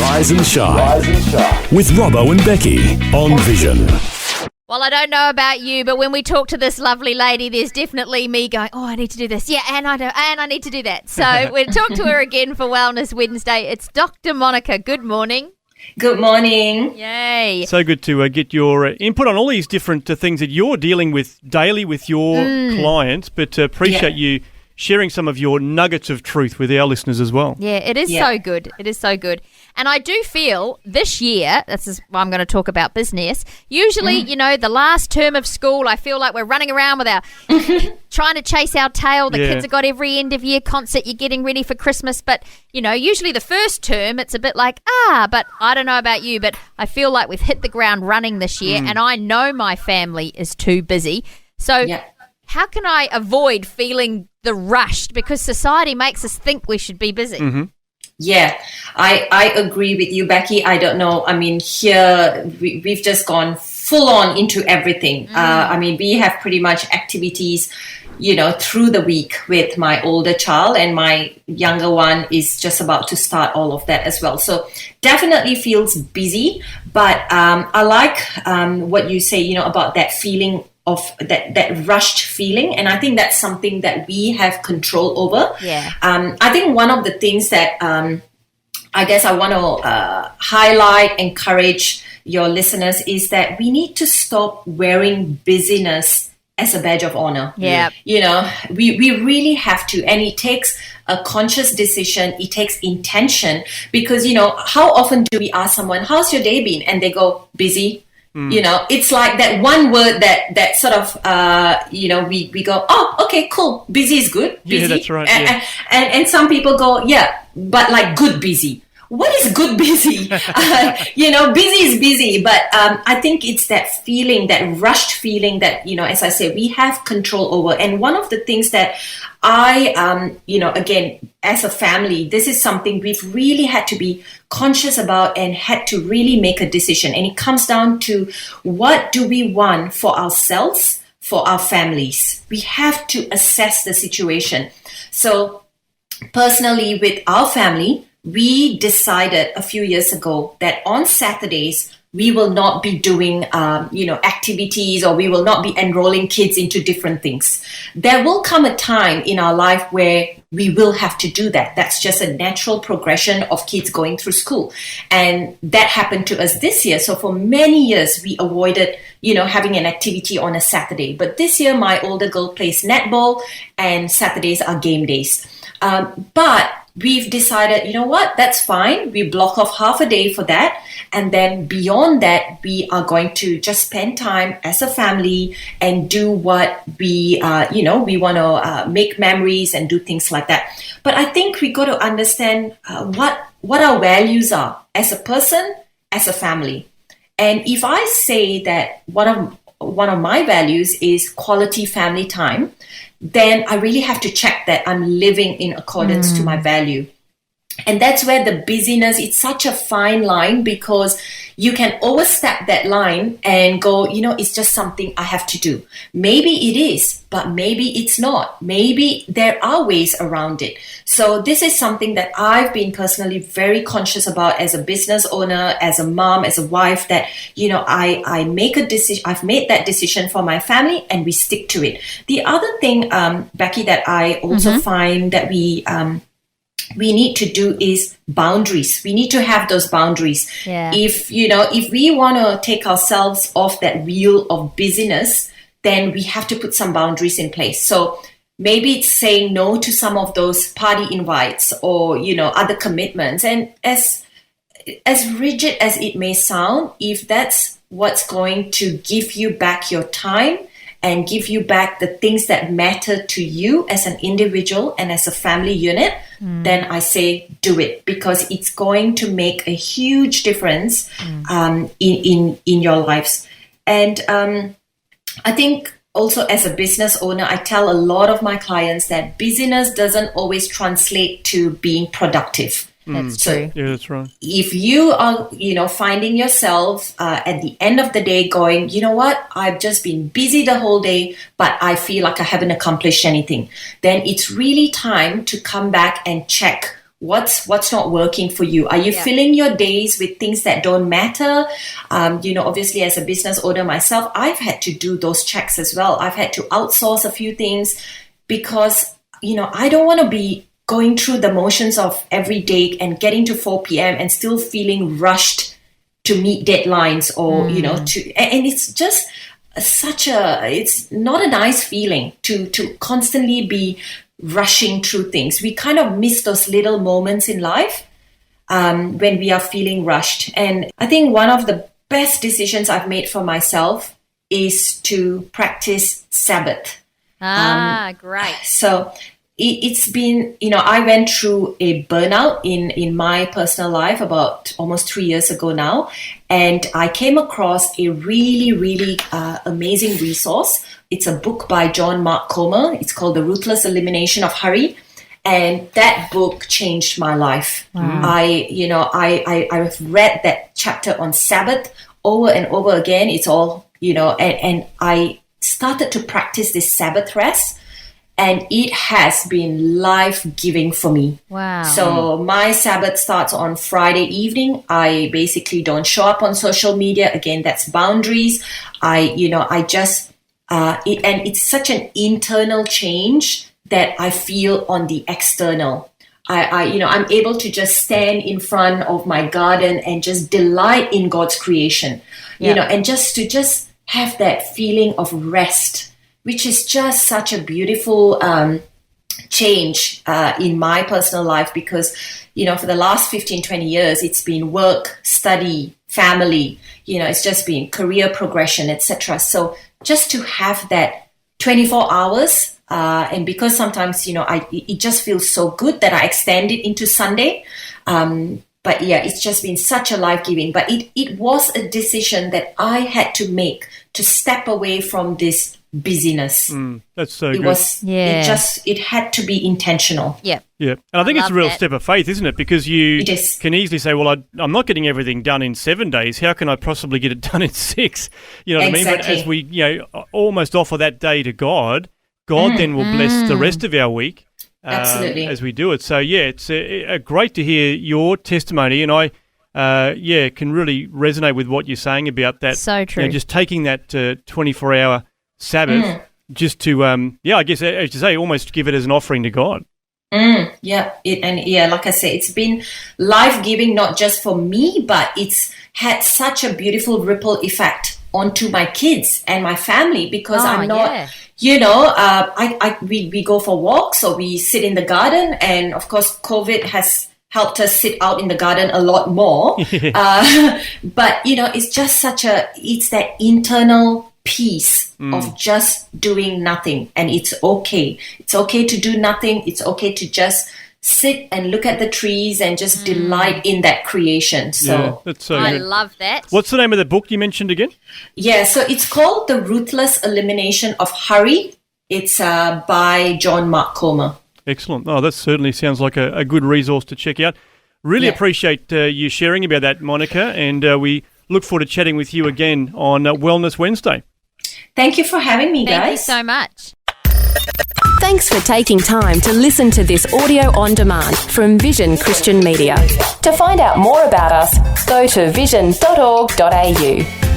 Rise and Shine with Robbo and Becci on Vision. Well, I don't know about you, but when we talk to this lovely lady, there's definitely me going, oh, I need to do this. Yeah, and I need to do that. So we'll talk to her again for Wellness Wednesday. It's Dr. Monica. Good morning. Good morning. Yay. So good to get your input on all these different things that you're dealing with daily with your clients, but appreciate you sharing some of your nuggets of truth with our listeners as well. Yeah, it is so good. It is so good. And I do feel this year, this is why I'm going to talk about business, usually, you know, the last term of school, I feel like we're running around with our, trying to chase our tail. The kids have got every end of year concert, you're getting ready for Christmas. But, you know, usually the first term, it's a bit like, but I don't know about you, but I feel like we've hit the ground running this year and I know my family is too busy. So how can I avoid feeling the rushed, because society makes us think we should be busy? Yeah, I agree with you, Becky. I don't know. I mean, here we've just gone full on into everything. I mean, we have pretty much activities, you know, through the week with my older child, and my younger one is just about to start all of that as well. So definitely feels busy, but I like what you say, you know, about that feeling of that rushed feeling, and I think that's something that we have control over. I think one of the things that I guess I want to highlight, encourage your listeners, is that we need to stop wearing busyness as a badge of honor. You know, we really have to, and it takes a conscious decision, it takes intention, because, you know, how often do we ask someone, how's your day been? And they go, busy. You know, it's like that one word that sort of, you know, we go, oh, okay, cool. Busy is good. Busy. Yeah, that's right. And some people go, yeah, but like good busy. What is good busy? You know, busy is busy, but I think it's that feeling, that rushed feeling that, you know, as I say, we have control over. And one of the things that I, you know, again, as a family, this is something we've really had to be conscious about and had to really make a decision. And it comes down to, what do we want for ourselves, for our families? We have to assess the situation. So personally, with our family, we decided a few years ago that on Saturdays, we will not be doing, you know, activities, or we will not be enrolling kids into different things. There will come a time in our life where we will have to do that. That's just a natural progression of kids going through school. And that happened to us this year. So for many years, we avoided, you know, having an activity on a Saturday. But this year, my older girl plays netball, and Saturdays are game days. But we've decided, you know what, that's fine. We block off half a day for that. And then beyond that, we are going to just spend time as a family and do what we, you know, we want to make memories and do things like that. But I think we got to understand what our values are as a person, as a family. And if I say that one of my values is quality family time, then I really have to check that I'm living in accordance to my value. And that's where the busyness, it's such a fine line, because you can overstep that line and go, you know, it's just something I have to do. Maybe it is, but maybe it's not. Maybe there are ways around it. So this is something that I've been personally very conscious about as a business owner, as a mom, as a wife, that, you know, I make a decision. I've made that decision for my family, and we stick to it. The other thing, Becky, that I also find that we need to do is boundaries. We need to have those boundaries. If we want to take ourselves off that wheel of busyness, then we have to put some boundaries in place. So maybe it's saying no to some of those party invites, or, you know, other commitments. And as rigid as it may sound, if that's what's going to give you back your time and give you back the things that matter to you as an individual and as a family unit, then I say do it, because it's going to make a huge difference in your lives. And I think also as a business owner, I tell a lot of my clients that busyness doesn't always translate to being productive. That's true. Yeah, that's right. If you are, you know, finding yourself at the end of the day going, you know what, I've just been busy the whole day, but I feel like I haven't accomplished anything, then it's really time to come back and check what's not working for you. Are you filling your days with things that don't matter? Obviously as a business owner myself, I've had to do those checks as well. I've had to outsource a few things because, I don't want to be going through the motions of every day and getting to 4 p.m. and still feeling rushed to meet deadlines or, and it's just it's not a nice feeling to constantly be rushing through things. We kind of miss those little moments in life when we are feeling rushed. And I think one of the best decisions I've made for myself is to practice Sabbath. Great. So it's been, I went through a burnout in my personal life about almost 3 years ago now. And I came across a really, really amazing resource. It's a book by John Mark Comer. It's called The Ruthless Elimination of Hurry. And that book changed my life. Wow. I've read that chapter on Sabbath over and over again. It's all, and I started to practice this Sabbath rest. And it has been life-giving for me. Wow. So my Sabbath starts on Friday evening. I basically don't show up on social media. Again, that's boundaries. It's such an internal change that I feel on the external. I'm able to just stand in front of my garden and just delight in God's creation, and just have that feeling of rest, which is just such a beautiful change in my personal life because, for the last 15, 20 years, it's been work, study, family, it's just been career progression, etc. So just to have that 24 hours, and because sometimes, it just feels so good that I extend it into Sunday. But yeah, it's just been such a life-giving. But it was a decision that I had to make to step away from this busyness. That's so good. It had to be intentional. Yeah. And I think it's a real step of faith, isn't it? Because you can easily say, well, I'm not getting everything done in 7 days. How can I possibly get it done in 6? You know what I mean? But as we, almost offer that day to God, God then will bless the rest of our week. Absolutely. As we do it. So, it's great to hear your testimony, and I, can really resonate with what you're saying about that. So true. Just taking that 24-hour Sabbath just to, I guess, as you say, almost give it as an offering to God. Like I say, it's been life-giving, not just for me, but it's had such a beautiful ripple effect onto my kids and my family because I'm not... we go for walks or we sit in the garden, and of course COVID has helped us sit out in the garden a lot more. But it's just it's that internal peace of just doing nothing, and it's okay. It's okay to do nothing. It's okay to just sit and look at the trees and just delight in that creation. So that's so I good. love that. What's the name of the book you mentioned again? Yeah, so it's called The Ruthless Elimination of Hurry. It's by John Mark Comer. Excellent. Oh, that certainly sounds like a good resource to check out. Really appreciate you sharing about that, Monica, and we look forward to chatting with you again on Wellness Wednesday. Thank you for having me, guys. Thank you so much. Thanks for taking time to listen to this audio on demand from Vision Christian Media. To find out more about us, go to vision.org.au.